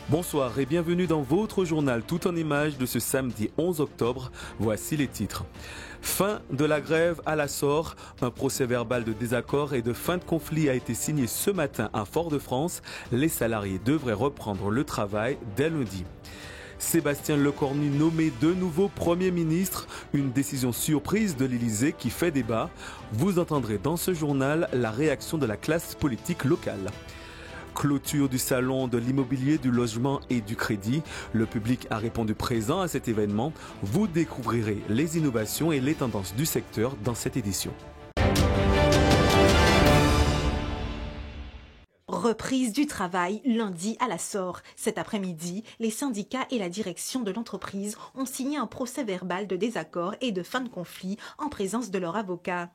Bonsoir et bienvenue dans votre journal tout en images de ce samedi 11 octobre. Voici les titres. Fin de la grève à la Sor. Un procès verbal de désaccord et de fin de conflit a été signé ce matin à Fort-de-France. Les salariés devraient reprendre le travail dès lundi. Sébastien Lecornu nommé de nouveau Premier ministre, une décision surprise de l'Élysée qui fait débat. Vous entendrez dans ce journal la réaction de la classe politique locale. Clôture du salon de l'immobilier, du logement et du crédit. Le public a répondu présent à cet événement. Vous découvrirez les innovations et les tendances du secteur dans cette édition. Reprise du travail lundi à la Sor. Cet après-midi, les syndicats et la direction de l'entreprise ont signé un procès verbal de désaccord et de fin de conflit en présence de leur avocat.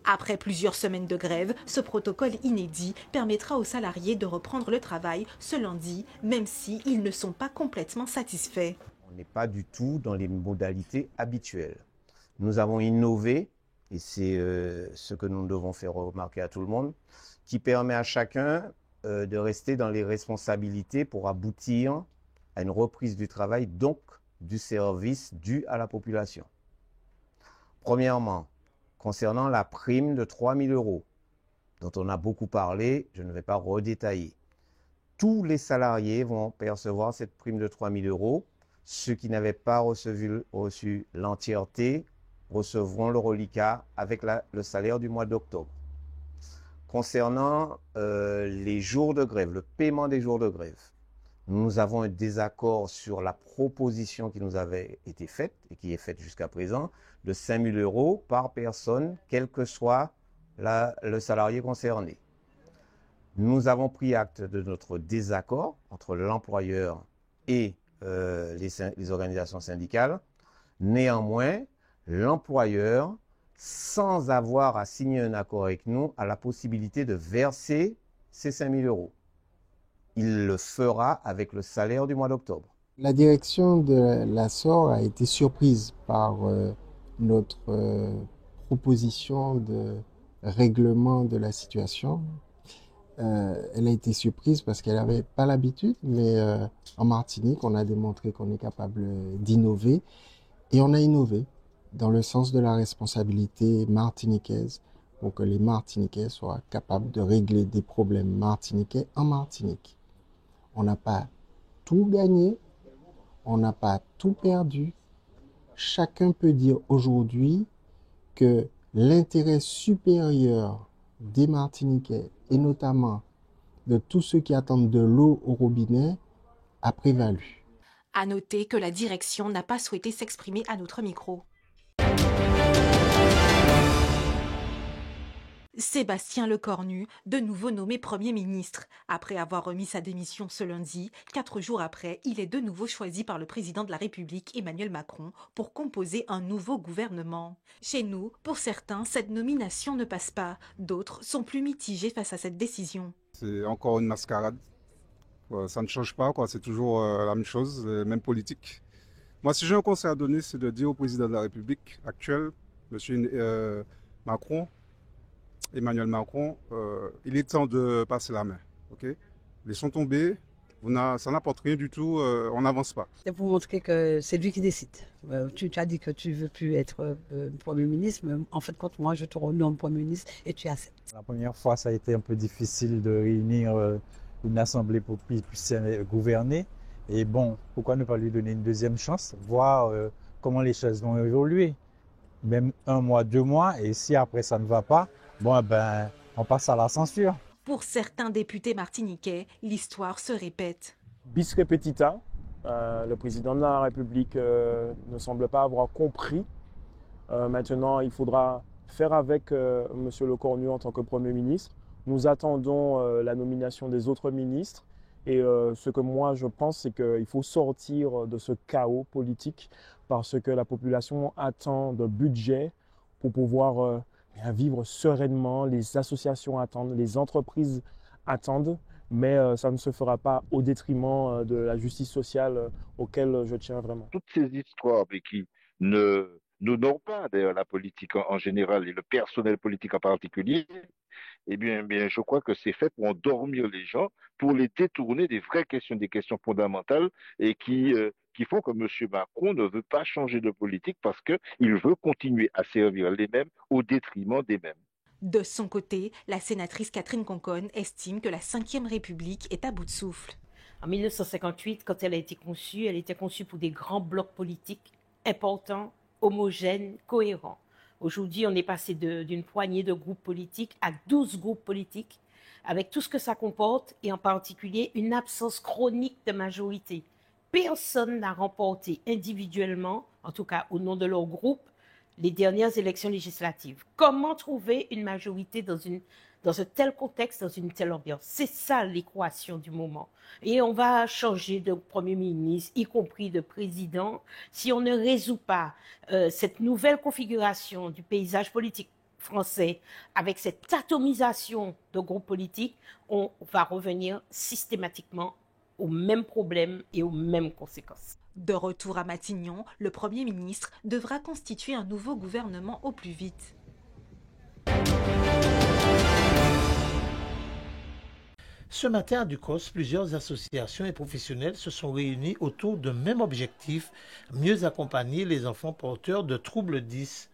Après plusieurs semaines de grève, ce protocole inédit permettra aux salariés de reprendre le travail ce lundi, même s'ils ne sont pas complètement satisfaits. On n'est pas du tout dans les modalités habituelles. Nous avons innové, et c'est ce que nous devons faire remarquer à tout le monde, qui permet à chacun de rester dans les responsabilités pour aboutir à une reprise du travail, donc du service dû à la population. Premièrement, concernant la prime de 3 000 €, dont on a beaucoup parlé, je ne vais pas redétailler. Tous les salariés vont percevoir cette prime de 3 000 €. Ceux qui n'avaient pas reçu l'entièreté recevront le reliquat avec le salaire du mois d'octobre. Concernant les jours de grève, le paiement des jours de grève, nous avons un désaccord sur la proposition qui nous avait été faite et qui est faite jusqu'à présent de 5 000 € par personne, quel que soit le salarié concerné. Nous avons pris acte de notre désaccord entre l'employeur et les organisations syndicales. Néanmoins, l'employeur, sans avoir à signer un accord avec nous, a la possibilité de verser ces 5 000 €. Il le fera avec le salaire du mois d'octobre. La direction de la SOR a été surprise par notre proposition de règlement de la situation. Elle a été surprise parce qu'elle n'avait pas l'habitude, mais en Martinique, on a démontré qu'on est capable d'innover. Et on a innové dans le sens de la responsabilité martiniquaise pour que les Martiniquais soient capables de régler des problèmes martiniquais en Martinique. On n'a pas tout gagné, on n'a pas tout perdu. Chacun peut dire aujourd'hui que l'intérêt supérieur des Martiniquais, et notamment de tous ceux qui attendent de l'eau au robinet, a prévalu. À noter que la direction n'a pas souhaité s'exprimer à notre micro. Sébastien Lecornu, de nouveau nommé Premier ministre. Après avoir remis sa démission ce lundi, 4 jours après, il est de nouveau choisi par le président de la République, Emmanuel Macron, pour composer un nouveau gouvernement. Chez nous, pour certains, cette nomination ne passe pas. D'autres sont plus mitigés face à cette décision. C'est encore une mascarade. Ça ne change pas, c'est toujours la même chose, même politique. Moi, si j'ai un conseil à donner, c'est de dire au président de la République actuel, M. Emmanuel Macron, il est temps de passer la main. Laissons tomber, ça n'apporte rien du tout, on n'avance pas. C'est pour montrer que c'est lui qui décide. Tu as dit que tu ne veux plus être Premier ministre, mais en fait, quand moi je te renomme Premier ministre et tu acceptes. La première fois, ça a été un peu difficile de réunir une assemblée pour qu'il puisse gouverner. Et bon, pourquoi ne pas lui donner une deuxième chance, voir comment les choses vont évoluer. Même 1 mois, 2 mois, et si après ça ne va pas, on passe à la censure. Pour certains députés martiniquais, l'histoire se répète. Bis repetita, le président de la République ne semble pas avoir compris. Maintenant, il faudra faire avec M. Lecornu en tant que Premier ministre. Nous attendons la nomination des autres ministres. Et ce que moi je pense, c'est qu'il faut sortir de ce chaos politique parce que la population attend de budget pour pouvoir vivre sereinement. Les associations attendent, les entreprises attendent, mais ça ne se fera pas au détriment de la justice sociale auquel je tiens vraiment. Toutes ces histoires qui ne n'honorent pas d'ailleurs la politique en général et le personnel politique en particulier, bien, je crois que c'est fait pour endormir les gens, pour les détourner des vraies questions, des questions fondamentales et qui font que M. Macron ne veut pas changer de politique parce qu'il veut continuer à servir les mêmes au détriment des mêmes. De son côté, la sénatrice Catherine Conconne estime que la Ve République est à bout de souffle. En 1958, quand elle était conçue pour des grands blocs politiques importants, homogènes, cohérents. Aujourd'hui, on est passé d'une poignée de groupes politiques à 12 groupes politiques, avec tout ce que ça comporte, et en particulier une absence chronique de majorité. Personne n'a remporté individuellement, en tout cas au nom de leur groupe, les dernières élections législatives. Comment trouver une majorité dans un tel contexte, dans une telle ambiance? C'est ça l'équation du moment. Et on va changer de Premier ministre, y compris de président, si on ne résout pas cette nouvelle configuration du paysage politique français avec cette atomisation de groupes politiques. On va revenir systématiquement aux mêmes problèmes et aux mêmes conséquences. De retour à Matignon, le Premier ministre devra constituer un nouveau gouvernement au plus vite. Ce matin à Ducos, plusieurs associations et professionnels se sont réunis autour d'un même objectif, mieux accompagner les enfants porteurs de troubles 10,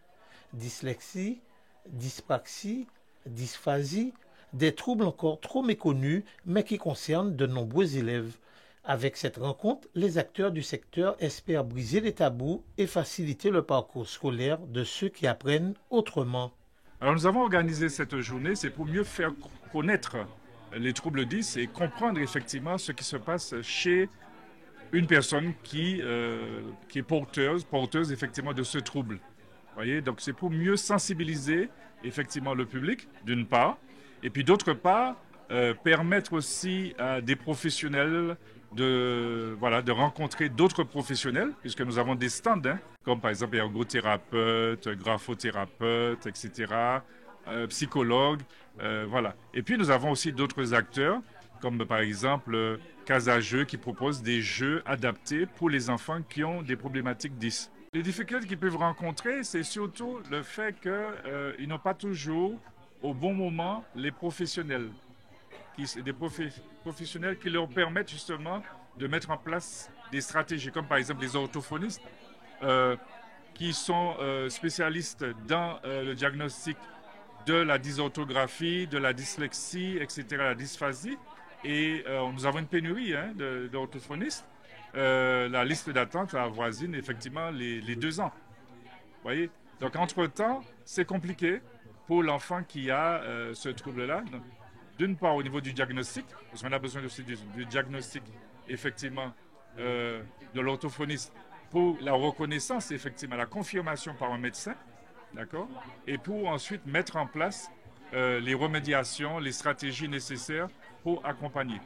dyslexie, dyspraxie, dysphasie, des troubles encore trop méconnus mais qui concernent de nombreux élèves. Avec cette rencontre, les acteurs du secteur espèrent briser les tabous et faciliter le parcours scolaire de ceux qui apprennent autrement. Alors nous avons organisé cette journée, c'est pour mieux faire connaître les troubles 10 et comprendre effectivement ce qui se passe chez une personne qui est porteuse effectivement de ce trouble. Voyez, donc c'est pour mieux sensibiliser effectivement le public, d'une part, et puis d'autre part, permettre aussi à des professionnels de rencontrer d'autres professionnels, puisque nous avons des stands, comme par exemple ergothérapeutes, graphothérapeutes, etc., psychologues, voilà. Et puis nous avons aussi d'autres acteurs, comme par exemple Casa Jeux, qui propose des jeux adaptés pour les enfants qui ont des problématiques 10. Les difficultés qu'ils peuvent rencontrer, c'est surtout le fait qu'ils n'ont pas toujours au bon moment les professionnels. Des professionnels qui leur permettent justement de mettre en place des stratégies, comme par exemple les orthophonistes qui sont spécialistes dans le diagnostic de la dysorthographie, de la dyslexie, etc., la dysphasie. Et nous avons une pénurie d'orthophonistes. La liste d'attente avoisine effectivement les 2 ans. Vous voyez? Donc entre-temps, c'est compliqué pour l'enfant qui a ce trouble-là. D'une part au niveau du diagnostic, parce qu'on a besoin aussi du diagnostic effectivement de l'orthophoniste pour la reconnaissance, effectivement, la confirmation par un médecin, d'accord, et pour ensuite mettre en place les remédiations, les stratégies nécessaires pour accompagner.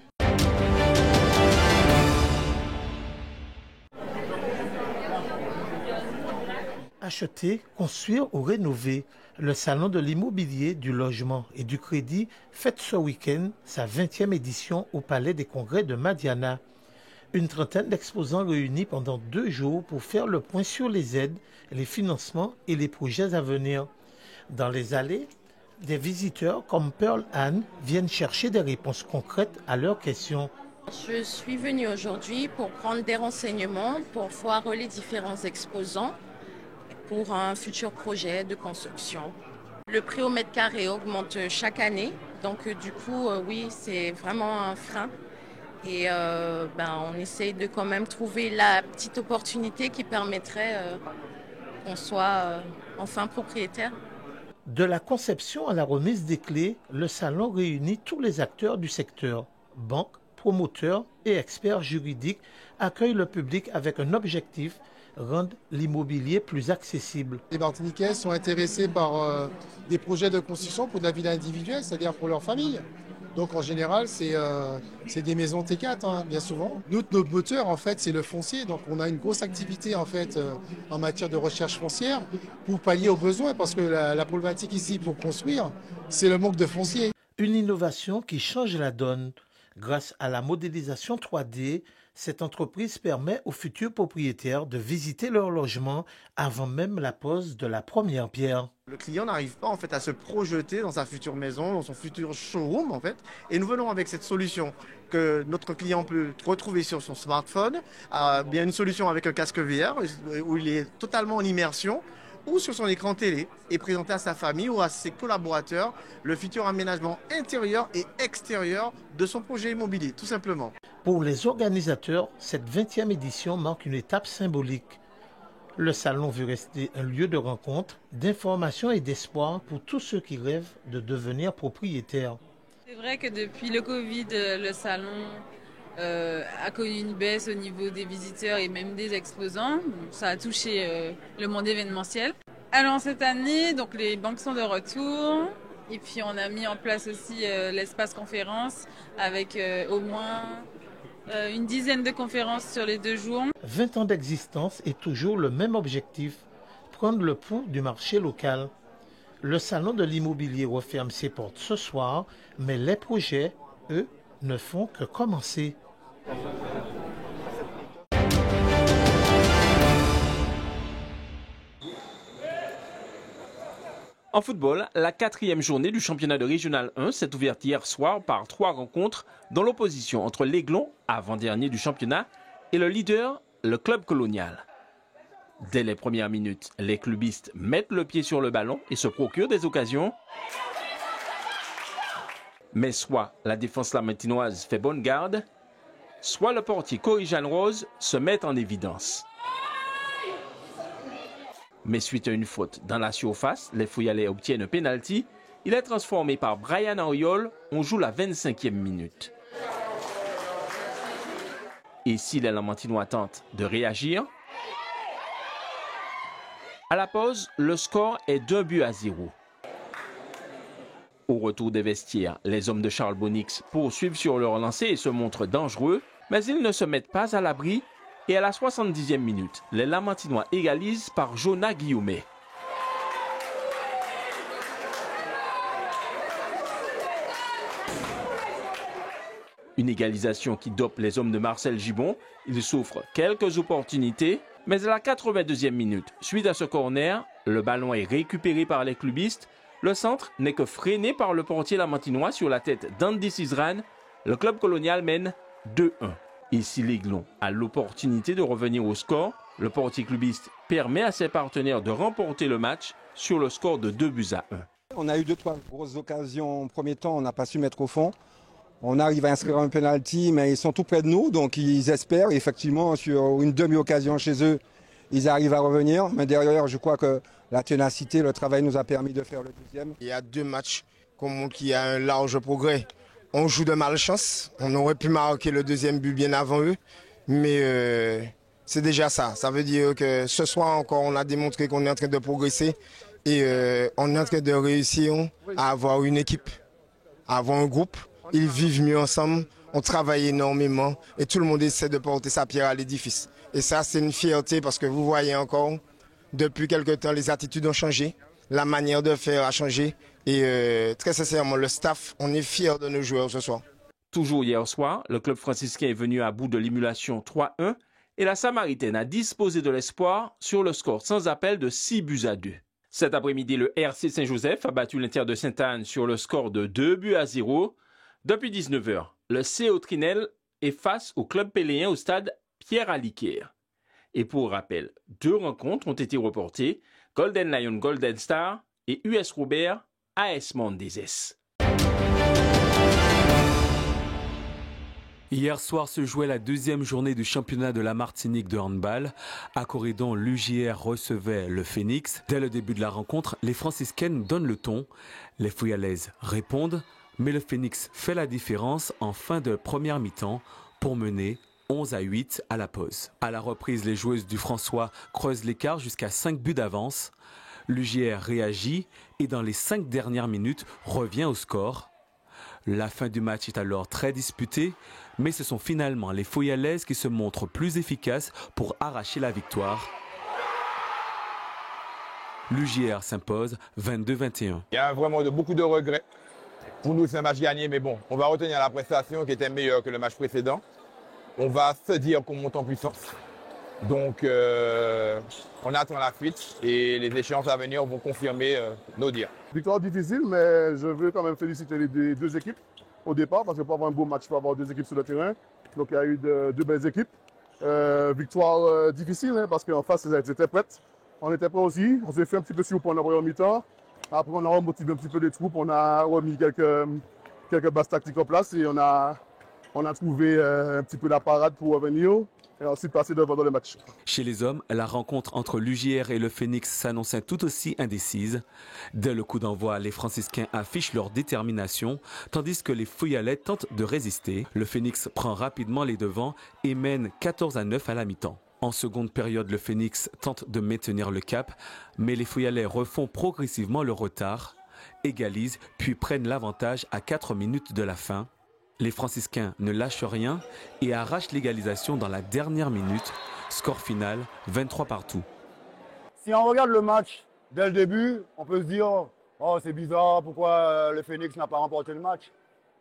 Acheter, construire ou rénover. Le Salon de l'immobilier, du logement et du crédit fête ce week-end sa 20e édition au Palais des Congrès de Madiana. Une trentaine d'exposants réunis pendant 2 jours pour faire le point sur les aides, les financements et les projets à venir. Dans les allées, des visiteurs comme Pearl Anne viennent chercher des réponses concrètes à leurs questions. Je suis venue aujourd'hui pour prendre des renseignements, pour voir les différents exposants pour un futur projet de construction. Le prix au mètre carré augmente chaque année, donc du coup, oui, c'est vraiment un frein. Et on essaye de quand même trouver la petite opportunité qui permettrait qu'on soit enfin propriétaire. De la conception à la remise des clés, le salon réunit tous les acteurs du secteur. Banques, promoteurs et experts juridiques accueillent le public avec un objectif: rendre l'immobilier plus accessible. Les Martiniquais sont intéressés par des projets de construction pour de la vie individuelle, c'est-à-dire pour leur famille. Donc en général, c'est des maisons T4, bien souvent. Notre moteur, en fait, c'est le foncier. Donc on a une grosse activité en fait en matière de recherche foncière pour pallier aux besoins, parce que la problématique ici pour construire, c'est le manque de foncier. Une innovation qui change la donne. Grâce à la modélisation 3D, cette entreprise permet aux futurs propriétaires de visiter leur logement avant même la pose de la première pierre. Le client n'arrive pas en fait à se projeter dans sa future maison, dans son futur showroom en fait. Et nous venons avec cette solution que notre client peut retrouver sur son smartphone, bien une solution avec un casque VR où il est totalement en immersion, ou sur son écran télé et présenter à sa famille ou à ses collaborateurs le futur aménagement intérieur et extérieur de son projet immobilier, tout simplement. Pour les organisateurs, cette 20e édition marque une étape symbolique. Le salon veut rester un lieu de rencontre, d'information et d'espoir pour tous ceux qui rêvent de devenir propriétaires. C'est vrai que depuis le Covid, le salon a connu une baisse au niveau des visiteurs et même des exposants. Ça a touché le monde événementiel. Alors cette année, donc les banques sont de retour et puis on a mis en place aussi l'espace conférence avec au moins une dizaine de conférences sur les 2 jours. 20 ans d'existence et toujours le même objectif, prendre le pouls du marché local. Le salon de l'immobilier referme ses portes ce soir, mais les projets, eux, ne font que commencer. En football, la 4e journée du championnat de Régional 1 s'est ouverte hier soir par 3 rencontres dans l'opposition entre l'Aiglon, avant-dernier du championnat, et le leader, le Club Colonial. Dès les premières minutes, les clubistes mettent le pied sur le ballon et se procurent des occasions. Mais soit la défense lamentinoise fait bonne garde, soit le portier Corey-Jeanne Rose se met en évidence. Mais suite à une faute dans la surface, les Fouillalais obtiennent un pénalty. Il est transformé par Brian Auriol. On joue la 25e minute. Et si les Lamentinois tentent de réagir, à la pause, le score est 2-0. Au retour des vestiaires, les hommes de Charles Bonix poursuivent sur leur lancée et se montrent dangereux, mais ils ne se mettent pas à l'abri. Et à la 70e minute, les Lamentinois égalisent par Jonah Guillaumet. Une égalisation qui dope les hommes de Marcel Gibon. Ils souffrent quelques opportunités, mais à la 82e minute, suite à ce corner, le ballon est récupéré par les clubistes. Le centre n'est que freiné par le portier lamentinois sur la tête d'Andy Cizran. Le club colonial mène 2-1. Et si l'Aiglon a l'opportunité de revenir au score, le portier clubiste permet à ses partenaires de remporter le match sur le score de 2-1. On a eu 2-3 grosses occasions en premier temps, on n'a pas su mettre au fond. On arrive à inscrire un penalty, mais ils sont tout près de nous, donc ils espèrent. Effectivement, sur une demi-occasion chez eux, ils arrivent à revenir. Mais derrière, je crois que la ténacité, le travail nous a permis de faire le deuxième. Il y a 2 matchs qu'on montre qu'il y a un large progrès. On joue de malchance. On aurait pu marquer le 2e but bien avant eux. Mais c'est déjà ça. Ça veut dire que ce soir encore, on a démontré qu'on est en train de progresser. Et on est en train de réussir à avoir une équipe, à avoir un groupe. Ils vivent mieux ensemble. On travaille énormément. Et tout le monde essaie de porter sa pierre à l'édifice. Et ça, c'est une fierté parce que vous voyez encore, depuis quelque temps, les attitudes ont changé. La manière de faire a changé. Et très sincèrement, le staff, on est fiers de nos joueurs ce soir. Toujours hier soir, le club franciscain est venu à bout de l'émulation 3-1 et la Samaritaine a disposé de l'espoir sur le score sans appel de 6-2. Cet après-midi, le RC Saint-Joseph a battu l'Inter de Sainte-Anne sur le score de 2-0. Depuis 19h, le CO Trinel est face au club péléen au stade Pierre-Aliquer. Et pour rappel, 2 rencontres ont été reportées, Golden Lion Golden Star et US Robert AS Mondeses. Hier soir se jouait la 2e journée du championnat de la Martinique de handball. À Corridon, l'UJR recevait le Phoenix. Dès le début de la rencontre, les franciscaines donnent le ton. Les Fouillalaises répondent, mais le Phoenix fait la différence en fin de première mi-temps pour mener 11-8 à la pause. À la reprise, les joueuses du François creusent l'écart jusqu'à 5 buts d'avance. L'UJR réagit et dans les 5 dernières minutes revient au score. La fin du match est alors très disputée, mais ce sont finalement les Fouillalaises qui se montrent plus efficaces pour arracher la victoire. L'UJR s'impose 22-21. Il y a vraiment beaucoup de regrets. Pour nous, c'est un match gagné, mais bon, on va retenir la prestation qui était meilleure que le match précédent. On va se dire qu'on monte en puissance. Donc, on attend la suite et les échéances à venir vont confirmer nos dires. Victoire difficile, mais je veux quand même féliciter les deux équipes au départ, parce que pour avoir un beau match, il faut avoir deux équipes sur le terrain. Donc, il y a eu deux belles équipes. Victoire difficile, hein, parce qu'en face, elles étaient prêtes. On était prêts aussi. On s'est fait un petit peu surprendre en première mi-temps. Après, on a remotivé un petit peu les troupes. On a remis quelques bases tactiques en place et on a trouvé un petit peu la parade pour revenir et ensuite passer devant dans le match. Chez les hommes, la rencontre entre l'UJR et le Phénix s'annonçait tout aussi indécise. Dès le coup d'envoi, les franciscains affichent leur détermination, tandis que les Feuillalais tentent de résister. Le Phénix prend rapidement les devants et mène 14-9 à la mi-temps. En seconde période, le Phénix tente de maintenir le cap, mais les Feuillalais refont progressivement le retard, égalisent puis prennent l'avantage à 4 minutes de la fin. Les franciscains ne lâchent rien et arrachent l'égalisation dans la dernière minute. Score final, 23 partout. Si on regarde le match dès le début, on peut se dire « Oh, c'est bizarre, pourquoi le Phénix n'a pas remporté le match ?»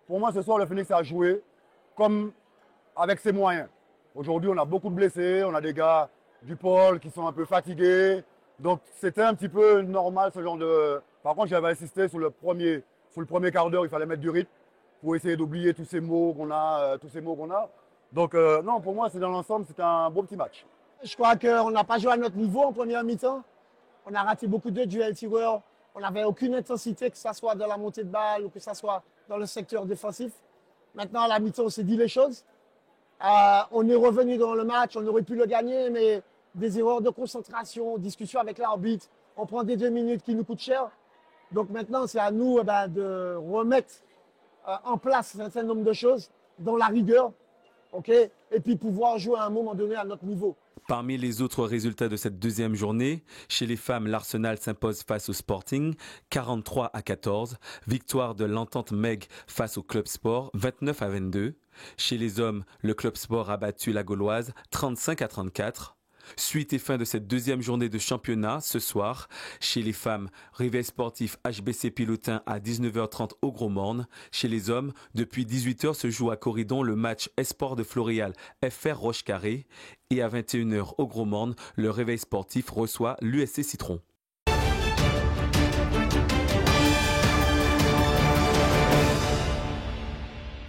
Pour moi, ce soir, le Phénix a joué comme avec ses moyens. Aujourd'hui, on a beaucoup de blessés, on a des gars du pôle qui sont un peu fatigués. Donc, c'était un petit peu normal ce genre de... Par contre, j'avais insisté sur le premier quart d'heure, il fallait mettre du rythme pour essayer d'oublier tous ces mots qu'on a. Donc, non, pour moi, c'est dans l'ensemble, c'était un bon petit match. Je crois qu'on n'a pas joué à notre niveau en première mi-temps. On a raté beaucoup de duels tireurs. On n'avait aucune intensité, que ce soit dans la montée de balle ou que ce soit dans le secteur défensif. Maintenant, à la mi-temps, on s'est dit les choses. On est revenu dans le match, on aurait pu le gagner, mais des erreurs de concentration, discussion avec l'arbitre, on prend des 2 minutes qui nous coûtent cher. Donc maintenant, c'est à nous de remettre en place un certain nombre de choses dans la rigueur, okay, et puis pouvoir jouer à un moment donné à notre niveau. Parmi les autres résultats de cette deuxième journée, chez les femmes, l'Arsenal s'impose face au Sporting, 43-14. Victoire de l'Entente Meg face au Club Sport, 29-22. Chez les hommes, le Club Sport a battu la Gauloise, 35-34. Suite et fin de cette deuxième journée de championnat ce soir. Chez les femmes, réveil sportif HBC Pilotin à 19h30 au Gros Morne. Chez les hommes, depuis 18h se joue à Corridon le match Espoir de Floréal FR Roche-Carré. Et à 21h au Gros Morne, le réveil sportif reçoit l'USC Citron.